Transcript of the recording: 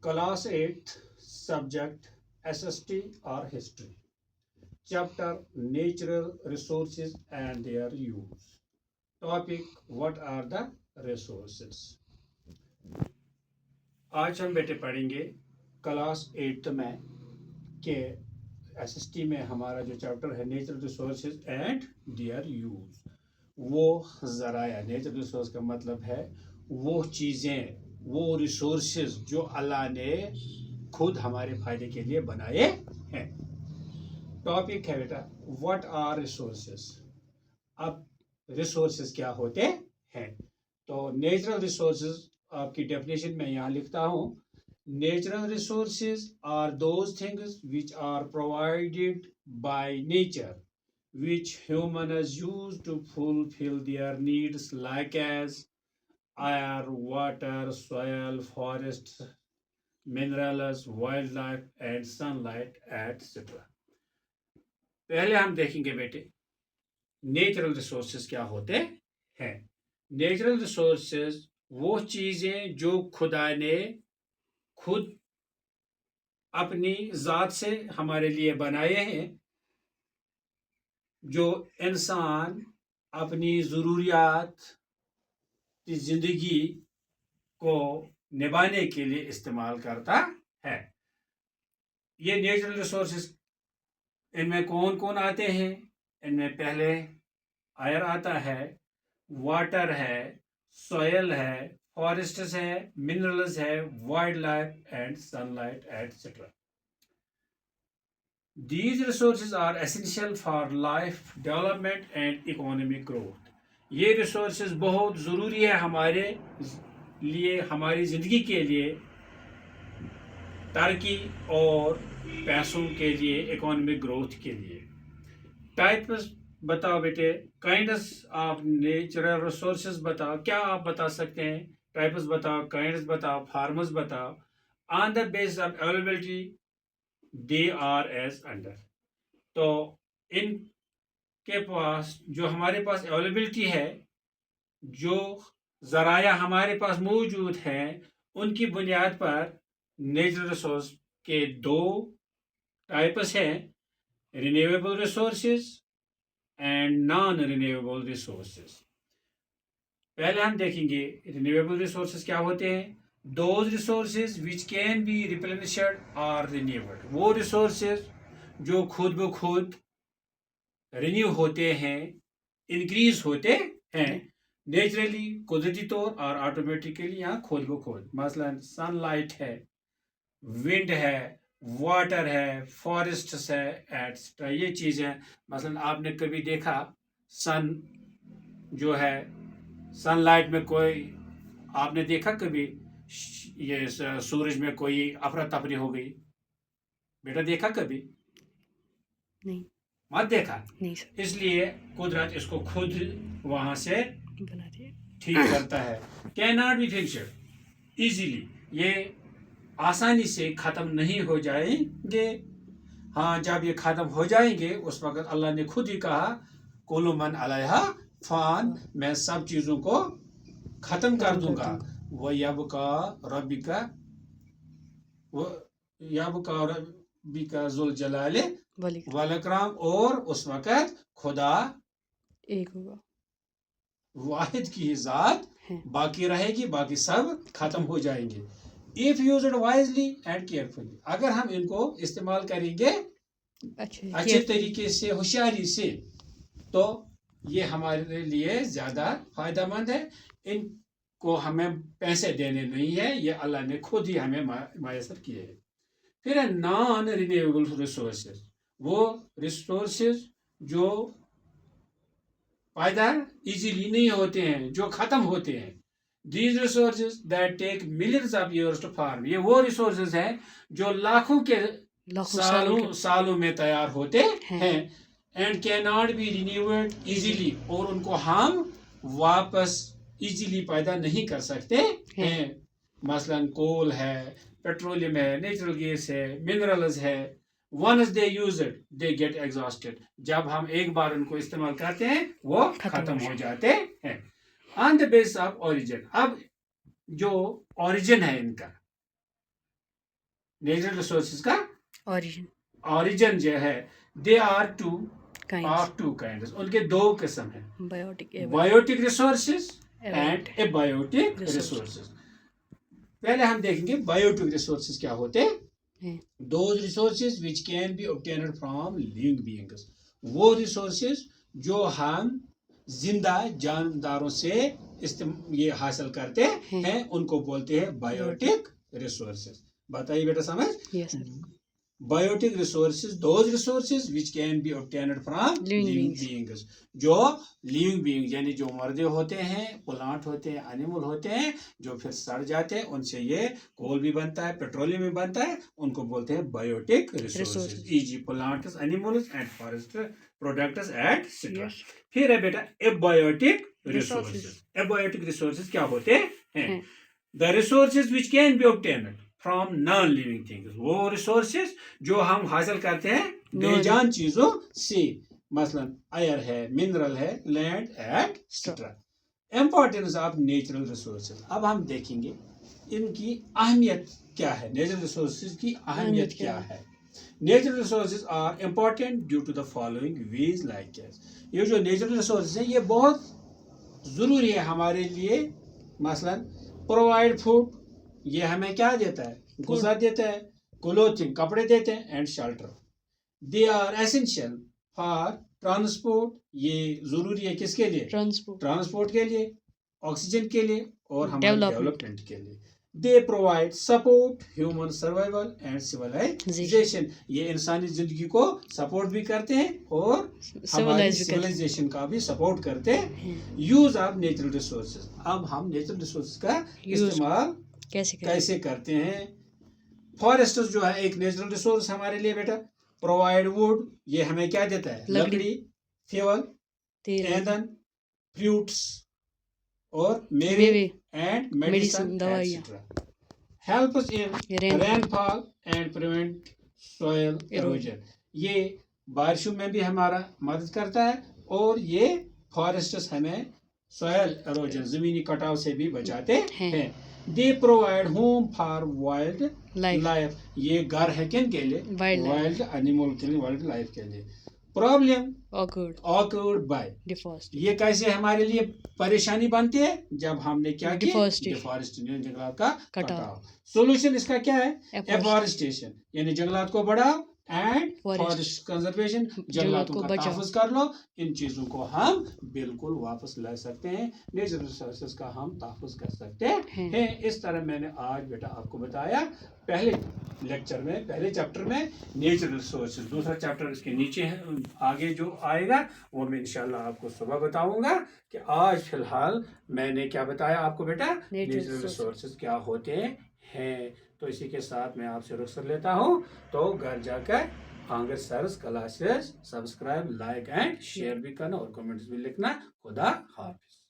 Class 8th subject SST or history. Chapter Natural Resources and their use. Topic What are the resources? आज हम बेटे पढ़ेंगे class 8th में के SST में हमारा जो चैप्टर है natural resources and their use. वो ज़राया, नेचुरल रिसोर्स का मतलब है वो चीज़ें, वो रिसोर्सेज जो अल्लाह ने खुद हमारे फायदे के लिए बनाए हैं। टॉपिक है बेटा व्हाट आर रिसोर्सेज। अब रिसोर्सेज क्या होते हैं? तो नेचुरल रिसोर्सेज आपकी डेफिनेशन में यहाँ लिखता हूँ। Natural resources are those things which are provided by nature which humans use to fulfill their needs like as air, water, soil, forests, minerals, wildlife and sunlight etc. पहले हम देखेंगे बेटे natural resources क्या होते हैं। नेचुरल रिसोर्सेज वो चीज़ें जो खुदा ने खुद अपनी ज़ात से हमारे लिए बनाए हैं, जो इंसान अपनी ज़रूरियात की ज़िंदगी को निभाने के लिए इस्तेमाल करता है। ये नेचुरल रिसोर्सेज, इनमें कौन कौन आते हैं? इनमें पहले एयर आता है, वाटर है, सॉयल है, फॉरेस्ट्स है, मिनरल्स है, wild life and sunlight etcetera. These resources are essential for life development and economic growth. ये resources बहुत ज़रूरी है हमारे लिए, हमारी ज़िंदगी के लिए, तरक्की और पैसों के लिए, इकोनॉमिक ग्रोथ के लिए। टाइप्स बताओ बेटे, काइंड्स ऑफ नेचुरल रिसोर्सेज बताओ, क्या आप बता सकते हैं? टाइप्स बताओ, काइंड्स बताओ, फार्मर्स बताओ। On the basis of availability they are as under. तो इनके पास जो हमारे पास अवेलेबिलिटी है, जो ज़राया हमारे पास मौजूद हैं, उनकी बुनियाद पर नेचुरल रिसोर्स के दो टाइप्स हैं, renewable resources and non renewable resources. पहले हम देखेंगे रिन्यूएबल रिसोर्सेज क्या होते हैं। Those resources which can be replenished or renewed, वो resources जो खुद ब खुद रिन्यू होते हैं, इंक्रीज होते हैं नेचुरली, कुदरती तौर और ऑटोमेटिकली, यहाँ खुद ब खुद। मसलन सनलाइट है, विंड है, वाटर है, फॉरेस्ट्स है एटसेट्रा। ये चीज़ें मसलन आपने कभी देखा सन जो है, सनलाइट में कोई आपने देखा कभी ये सूरज में कोई अफरा तफरी हो गई? बेटा देखा कभी? नहीं। मत देखा? नहीं सर। इसलिए कुदरत इसको खुद वहां से बना दिया, ठीक करता है। Can not be fixed easily, ये आसानी से खत्म नहीं हो जाएंगे। हाँ, जब ये खत्म हो जाएंगे उस वक्त अल्लाह ने खुद ही कहा कुल्लु मन अलैहा फान, मैं सब चीजों को खत्म कर दूंगा। वो यबका रब्बिका जुल जलाले वल इकराम, और उस वक्त खुदा एक होगा, वाहिद की ज़ात बाकी रहेगी, बाकी सब खत्म हो जाएंगे। If used wisely and carefully, अगर हम इनको इस्तेमाल करेंगे अच्छे तरीके से, होशियारी से, तो ये हमारे लिए ज्यादा फायदेमंद है। इनको हमें पैसे देने नहीं है, ये अल्लाह ने खुद ही हमें मैसर किए हैं। फिर है नॉन रिन्यूएबल रिसोर्सेज, वो रिसोर्सेज जो पैदा इजीली नहीं होते हैं, जो खत्म होते हैं। These resources that take millions of years to farm, ये वो रिसोर्सेज हैं जो लाखों के सालों में तैयार होते हैं and can not be renewed easily, और उनको हम वापस इजीली पैदा नहीं कर सकते हैं। मसलन कोल है, पेट्रोलियम है, नेचुरल गैस है, मिनरल्स है। Once they use it, they get exhausted. जब हम एक बार उनको इस्तेमाल करते हैं वो खत्म हो जाते हैं। On the basis of origin, अब जो origin है इनका, नेचुरल रिसोर्सेज का origin, ओरिजिन जो है, they are two kinds, of two kinds, उनके दो किस्म हैं, biotic, biotic resources and abiotic, abiotic Resources. Resources. पहले हम देखेंगे बायोटिक रिसोर्सेज क्या होते हैं। हैं। Those resources which can be obtained from living beings, वो रिसोर्सेज जो हम जिंदा जानदारों से ये हासिल करते हैं उनको बोलते हैं बायोटिक रिसोर्सेज। बताइए बेटा समझ। yes sir, biotic resources those resources which can be obtained from Living living beings. Beings, जो लिविंग बीइंग यानी जो मुर्दे होते हैं, प्लांट होते हैं, एनिमल होते हैं, जो फिर सड़ जाते हैं, उनसे ये कोल भी बनता है, पेट्रोलियम भी बनता है, उनको बोलते हैं biotic resources, Resources. E g. Plants, animals and forest products etcetera. yes, फिर है बेटा abiotic Resources. Resources. Abiotic resources क्या होते हैं? हैं। The resources which can be obtained from non living things, वो रिसोर्सेज जो हम हासिल करते हैं बेजान चीजों से, मसलन आयर है, मिनरल है, land etcetera. Importance of natural resources, अब हम देखेंगे इनकी अहमियत क्या है, नेचुरल रिसोर्सेज की अहमियत क्या है। Natural resources are important due to the following ways like as, ये जो नेचुरल रिसोर्सेज हैं ये बहुत ज़रूरी है हमारे लिए। मसलन प्रोवाइड फूड, ये हमें क्या देता है? गुज़ा देता है, क्लोथिंग कपड़े देते हैं, and shelter. They are essential for transport, ये ज़रूरी है किसके लिए? transport, ट्रांसपोर्ट के लिए, ऑक्सीजन के लिए और हमारे Development. डेवलपमेंट के लिए। They provide support human survival and civilization, ये इंसानी जिंदगी को सपोर्ट भी करते हैं और हमारी civilized भी करते सिविलाइजेशन का भी सपोर्ट करते हैं। हैं। यूज ऑफ नेचुरल रिसोर्सेज, अब हम नेचुरल रिसोर्सेज का Use इस्तेमाल कैसे करें? कैसे करते हैं। फॉरेस्टर्स जो है एक नेचुरल रिसोर्स हमारे लिए बेटा। प्रोवाइड वुड, ये हमें क्या देता है? लकड़ी। लकड़ी, फ्यूल, तेल, ईंधन, फ्रूट्स और मेवे मेवे, एंड Medicine, मेडिसिन दवाइयाँ। Etcetera. Help us in rainfall, rainfall and prevent soil halogen, ये बारिशों में भी हमारा मदद करता है और ये फॉरेस्ट्स हमें सॉइल एरोजन जमीनी कटाव से भी बचाते हैं। They provide home for wild life, life, ये घर है किन के लिए? Wildlife. वाइल्ड एनिमल के लिए, वाइल्ड लाइफ के लिए। Problem occurred, occurred by, deforestation, ये कैसे हमारे लिए परेशानी बनती है? जब हमने क्या किया? Deforestation. डिफॉरेस्टेशन, जंगलात का कटाव। कटाव। सोल्यूशन इसका क्या है? Afforestation. एफॉरेस्टेशन, यानी जंगलात को बढ़ाओ एंड Forest. फॉरेस्ट कंजर्वेशन, जंगलातों को का बचाओ। तहफ़्फ़ुज़ कर लो। इन चीज़ों को हम बिल्कुल वापस ला सकते हैं, नेचुरल रिसोर्सेज का हम तहफ़्फ़ुज़ कर सकते हैं। इस तरह मैंने आज बेटा आपको बताया पहले लेक्चर में, पहले चैप्टर में नेचुरल रिसोर्सेज। दूसरा चैप्टर इसके नीचे है, आगे जो आएगा वो मैं इंशाल्लाह आपको सुबह बताऊंगा। कि आज फिलहाल मैंने क्या बताया आपको बेटा? नेचुरल रिसोर्सेज क्या होते हैं। तो इसी के साथ मैं आपसे रुखसत लेता हूँ। तो घर जाकर आंगर सर्स classes subscribe, like and share भी करना और कमेंट्स भी लिखना। खुदा हाफिज।